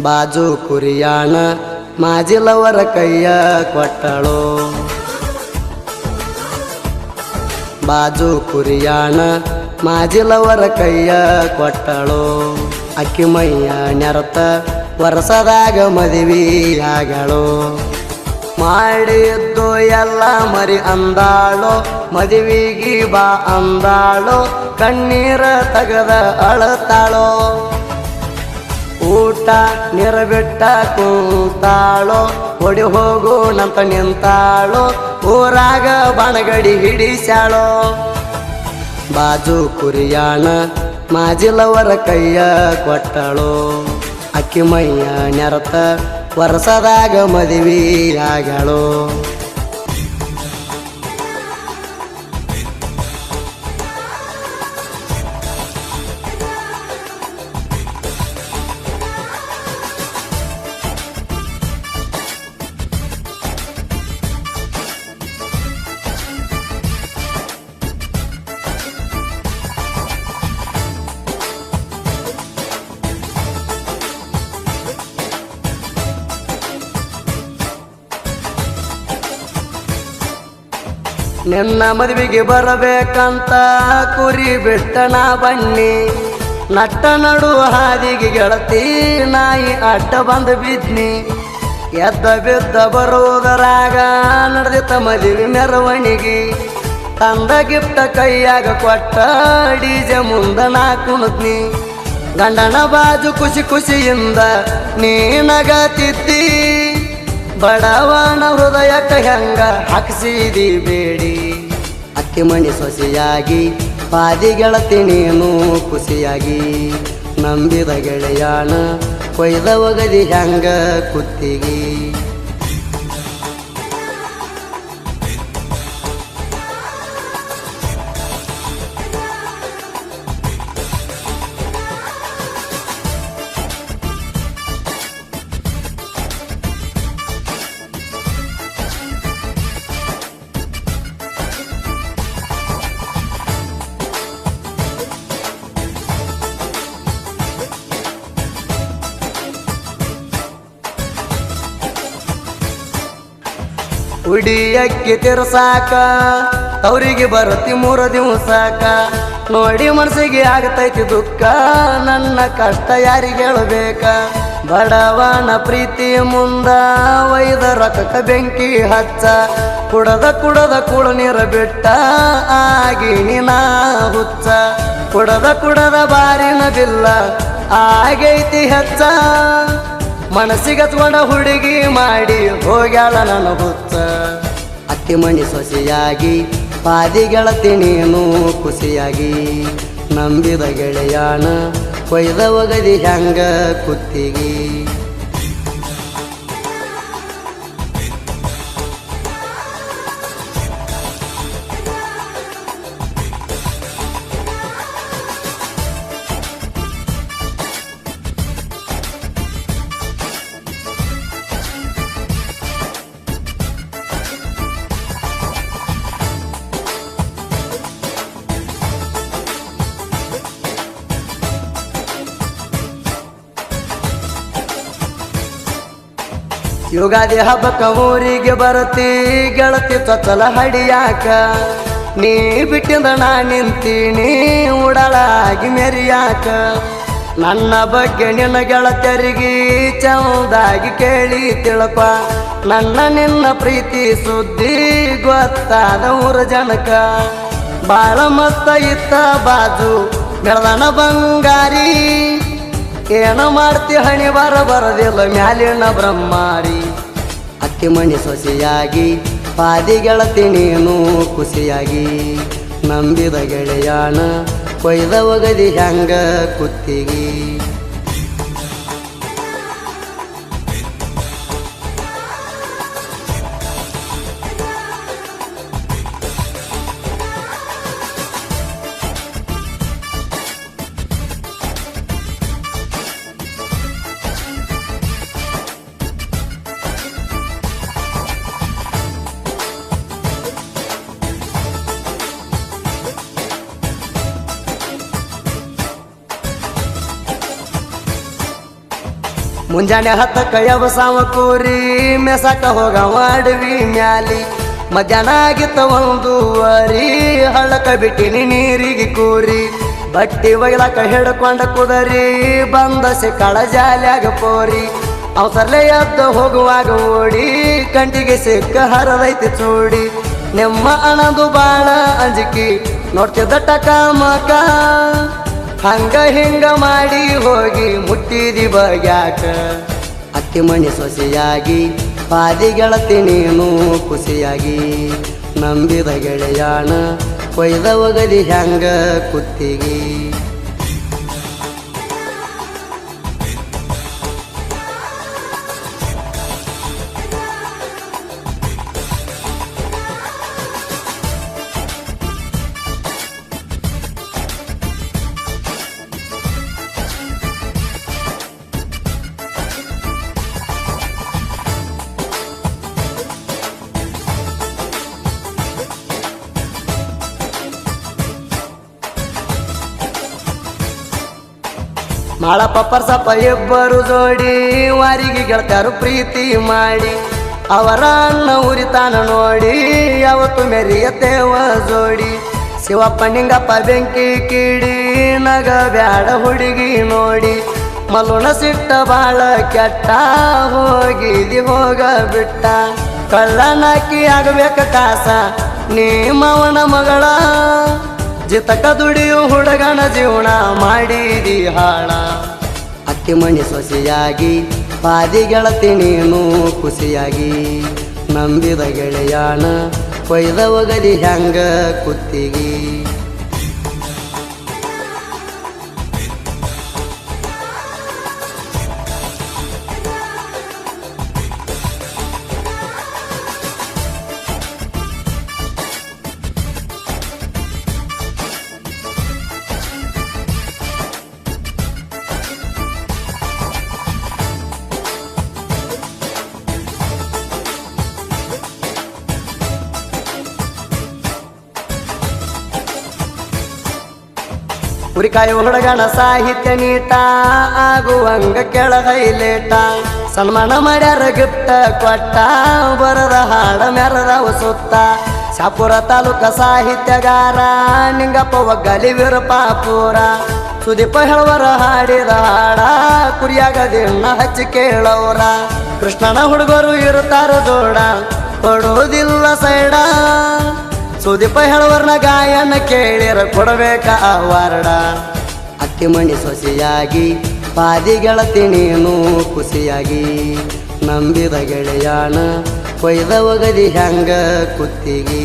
ಬಾಜು ಕುರಿಯಾಣ ಮಾಜಿಲವರ ಕೈಯ ಕೊಟ್ಟಳು. ಬಾಜು ಕುರಿಯಾಣ ಮಾಜಿಲವರ ಕೈಯ ಕೊಟ್ಟಳು. ಅಕ್ಕಿ ಮೈಯ ನೆರತ ವರ್ಷದಾಗ ಮದುವೆಯಾಗಳು. ಮಾಡಿದ್ದು ಎಲ್ಲ ಮರಿ ಅಂದಾಳು, ಮದುವೆಗೆ ಬಾ ಅಂದಾಳು, ಕಣ್ಣೀರ ತಗದ ಅಳತಾಳೋ. ಊಟ ನೀರ ಬಿಟ್ಟ ಕೂತಾಳೋ, ಹೊಡಿ ಹೋಗು ನಂತ ನಿಂತಾಳೋ, ಊರಾಗ ಬಣಗಡಿ ಹಿಡಿಸ್ಯಾಳೋ. ಬಾಜು ಕುರಿಯಾಣ ಮಾಜಿಲವರ ಕೈಯ ಕೊಟ್ಟಳು. ಅಕ್ಕಿ ಮೈಯ ನೆರತ ವರ್ಷದಾಗ ಮದುವೆಯಾಗಳು. ನಿನ್ನ ಮದುವೆಗೆ ಬರಬೇಕಂತ ಕುರಿ ಬಿಟ್ಟ ನಾ ಬನ್ನಿ. ನಟ್ಟ ನಡು ಹಾದಿಗೆ ಗೆಳತಿ ನಾಯಿ ಅಡ್ಡ ಬಂದು ಬಿದ್ನಿ. ಎದ್ದ ಬಿದ್ದ ಬರುವುದರಾಗ ನಡೆದಿತ್ತ ಮದುವೆ ಮೆರವಣಿಗೆ. ತಂದ ಗಿಫ್ಟ ಕೈಯಾಗ ಕೊಟ್ಟ ಡಿಜೆ ಮುಂದ ನಾ ಕುಣದ್ನಿ. ಗಂಡನ ಬಾಜು ಖುಷಿ ಖುಷಿಯಿಂದ ನೀ ನಗತಿದ್ದಿ. ಬಡವನ ಹೃದಯಕ್ಕೆ ಹೆಂಗ ಹಾಕ್ಸಿದಿ ಬೇಡಿ. ಅಕ್ಕಿ ಮಣಿ ಸೊಸೆಯಾಗಿ ಪಾದಿ ಗೆಳತಿ ನೀನು ಖುಷಿಯಾಗಿ. ನಂಬಿದ ಗೆಳೆಯಾನ ಕೊಯ್ದ ಒಗದಿ ಹೆಂಗ ಕುತ್ತಿಗಿ. ಉಡಿಯಕ್ಕಿ ತಿರ್ಸಾಕ ತವರಿಗೆ ಬರತಿ 3 ದಿವಸಕ. ನೋಡಿ ಮನಸ್ಸಿಗೆ ಆಗತೈತಿ ದುಃಖ, ನನ್ನ ಕಷ್ಟ ಯಾರಿಗೆ ಹೇಳಬೇಕ. ಬಡವನ ಪ್ರೀತಿ ಮುಂದ ಒಯ್ದ ರೊಕ್ಕ ಬೆಂಕಿ ಹಚ್ಚ. ಕುಡದ ಕುಡದ ಕುಳ ನೀರ ಬಿಟ್ಟ ಆಗಿ ನಿನ ಹುಚ್ಚ. ಕುಡದ ಕುಡದ ಬಾರಿನ ಬಿಲ್ಲ ಆಗೈತಿ ಹೆಚ್ಚ. ಮನಸ್ಸಿಗೆ ಹಚ್ಕೊಂಡ ಹುಡುಗಿ ಮಾಡಿ ಹೋಗ್ಯಾಳ ನನ್ನ ಹುಚ್ಚ. ಅಕ್ಕಿ ಮಣಿ ಸೊಸೆಯಾಗಿ ಪಾದಿ ಗೆಳತಿ ನೀನು ಖುಷಿಯಾಗಿ. ನಂಬಿದ ಗೆಳೆಯಾನ ಕೊಯ್ದ ಒಗದಿ ಹೆಂಗ ಕುತ್ತಿಗಿ. ಯುಗಾದಿ ಹಬ್ಬಕ್ಕ ಊರಿಗೆ ಬರತಿ ಗೆಳತಿ ಚೊಚ್ಚಲ ಹಡಿಯಾಕ. ನೀ ಬಿಟ್ಟಿಂದ ನಾ ನಿಂತೀನಿ ಉಡಲಾಗಿ ಮೆರಿಯಾಕ. ನನ್ನ ಬಗ್ಗೆ ನಿನ್ನ ಗೆಳತಿಯರಿಗೆ ಚೌದಾಗಿ ಕೇಳಿ ತಿಳ್ಕ. ನನ್ನ ನಿನ್ನ ಪ್ರೀತಿ ಸುದ್ದಿ ಗೊತ್ತಾದ ಊರ ಜನಕ. ಬಾಳ ಮತ್ತ ಇತ್ತ ಬಾಜು ಬೆಳದನ ಬಂಗಾರಿ. ಏನ ಮಾಡ್ತಿ ಹಣಿ ಬರದಿಲ್ಲ ಮ್ಯಾಲಿನ ಬ್ರಹ್ಮಾರಿ. ಅಕ್ಕಿ ಮಣಿ ಸೊಸೆಯಾಗಿ ಪಾದಿ ಗೆಳತಿ ನೀನು ಖುಷಿಯಾಗಿ. ನಂಬಿದ ಗೆಳೆಯಾನ ಕೊಯ್ದ ಒಗದಿ ಹೆಂಗ ಕುತ್ತಿಗಿ. ಮುಂಜಾನೆ 10ಕ್ಕೆ ಯಬಸಾವ ಕೂರಿ ಮೆಸಕ ಹೋಗವ ಅಡವಿ ಮ್ಯಾಲಿ ಮಧ್ಯಾಹ್ನ ಆಗಿತ್ತ 1:30 ಹಳ್ಳಕ ಬಿಟ್ಟಿನಿ ನೀರಿಗೆ ಕೂರಿ ಬಟ್ಟಿ ಒಯ್ಲಕ ಹಿಡ್ಕೊಂಡ ಕುದರಿ ಬಂದ ಸಿಕ್ಕಳ ಜಾಲ್ಯಾಗ ಪೋರಿ ಅವಸರ್ಲೆ ಎದ್ದು ಹೋಗುವಾಗ ಓಡಿ ಕಂಟಿಗೆ ಸಿಕ್ಕ ಹರದೈತಿ ಚೂಡಿ ನಿಮ್ಮ ಅಣದು ಬಾಳ ಅಂಜಿಕಿ ನೋಡ್ತಿದ್ದ ಟಕಮಕ ಹಂಗ ಹಿಂಗ ಮಾಡಿ ಹೋಗಿ ಮುಟ್ಟಿದಿ ಬಗ್ಯಾಕ ಅತ್ತಿ ಮಣಿ ಸೊಸೆಯಾಗಿ ಪಾದಿ ಗೆಳತಿ ನೀನು ಖುಷಿಯಾಗಿ ನಂಬಿದ ಗೆಳೆಯಾಣ ಕೊಯ್ದ ಒಗದಿ ಹ್ಯಾಂಗ ಕುತ್ತಿಗಿ ಮಾಳಪ್ಪ ಪರ್ಸಪ್ಪ ಇಬ್ಬರು ಜೋಡಿ ವಾರಿಗೆ ಗೆಳತ್ಯಾರು ಪ್ರೀತಿ ಮಾಡಿ ಅವರ ಅಣ್ಣ ಉರಿತಾನ ನೋಡಿ ಯಾವತ್ತು ಮೆರಿಯತೇವ ಜೋಡಿ ಶಿವಪ್ಪ ನಿಂಗಪ್ಪ ಬೆಂಕಿ ಕಿಡಿ ನಗ ಬ್ಯಾಡ ಹುಡುಗಿ ನೋಡಿ ಮಲುಣ ಸಿಟ್ಟ ಬಾಳ ಕೆಟ್ಟ ಹೋಗಿದಿ ಹೋಗ ಬಿಟ್ಟ ಕಳ್ಳನಾಕಿ ಆಗಬೇಕ ಕಾಸ ನೀಮವನ ಮಗಳ ಜಿತಕ ದುಡಿಯು ಹುಡುಗನ ಜೀವನ ಮಾಡಿದಿ ಹಾಳ ಅತ್ತಿ ಮಣಿ ಸೊಸೆಯಾಗಿ ಪಾದಿ ಗೆಳತಿ ನೀನು ಖುಷಿಯಾಗಿ ನಂಬಿದ ಗೆಳೆಯಾಣ ಕೊಯ್ದ ಒಗದಿ ಹ್ಯಾಂಗ ಕುತ್ತಿಗಿ ಉರಿಕಾಯಿ ಹುಡುಗನ ಸಾಹಿತ್ಯ ನೀಟ ಆಗುವಂಗ ಕೆಳಗೈಲೇಟ ಸನ್ಮಾನ ಮಾಡ್ಯಾರ ಗಿಫ್ಟ ಕೊಟ್ಟ ಬರದ ಹಾಡ ಮೆರದವ ಸುತ್ತ ಶಾಪುರ ತಾಲೂಕ ಸಾಹಿತ್ಯಗಾರ ನಿಂಗಪ್ಪ ಒಗ್ಗಲಿ ವೀರಪಾಪುರ ಸುದೀಪ ಹೇಳುವರ ಹಾಡಿದ ಹಾಡ ಕುರಿಯಾಗ ದಿನ ಹಚ್ಚಿ ಕೇಳೋರ ಕೃಷ್ಣನ ಹುಡುಗರು ಇರುತ್ತಾರ ಜೋಡ ಕೊಡೋದಿಲ್ಲ ಸೈಡ ಸುದೀಪ ಹೇಳುವರ್ನ ಗಾಯನ ಕೇಳಿರ ಕೊಡಬೇಕ ಅವಾರ್ಡ ಅತ್ತಿ ಮಣಿ ಸೊಸೆಯಾಗಿ ಪಾದಿ ಗೆಳತಿ ನೀನು ಖುಷಿಯಾಗಿ ನಂಬಿದ ಗೆಳೆಯಾಣ ಕೊಯ್ದ ಒಗದಿ ಹ್ಯಾಂಗ ಕುತ್ತಿಗಿ